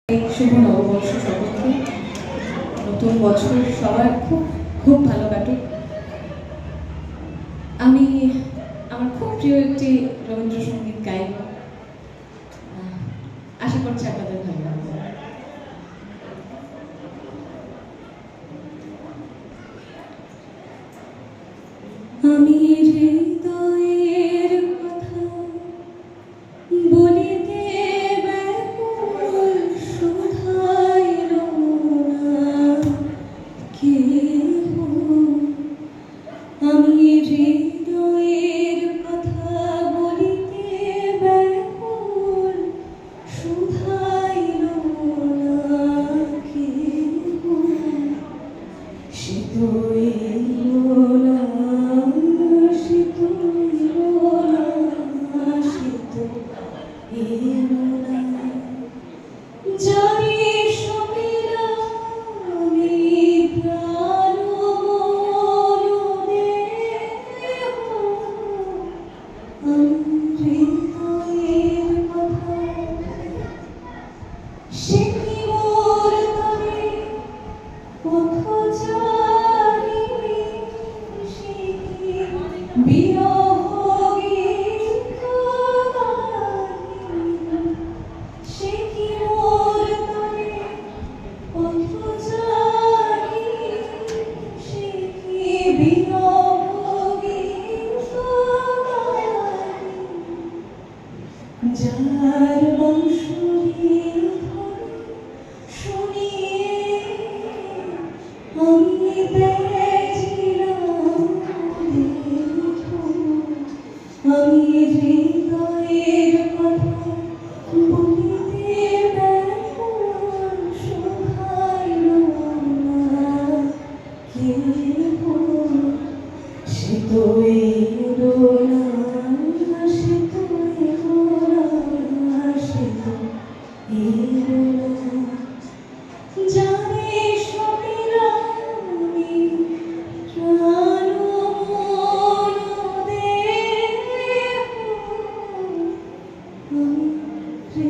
শুভ নববর্ষ সকলকে। নতুন বছর সবার খুব খুব ভালো কাটুক। আমি আমার খুব প্রিয় একটি রবীন্দ্রসঙ্গীত গাইব, আশা করছি আপনাদের ভালো লাগবে। আমি হৃদয়ের কথা বলিতে আমি হৃদয়ের কথা বলিতে ব্যাকুল, শুধাইল না কেহ, সে তো এলো না, সে তো এলো না, সে তো এলো না। জানি সে কি মোর তরে পথ জানি, সে কি বিরহ গীত গাহি, সে কি মোর তরে পথ জানি, সে কি বিরহ গীত গাহি। যার বংশী আমি বেজিলাম, আমি হৃদয়ের কথা বলিতে ব্যাকুল, শুধাইল না কেহ, সে তো এলো না, সে তো এলো না, সে তো এলো না। জানে সবিরামি প্রাণ মন দেহ, আমি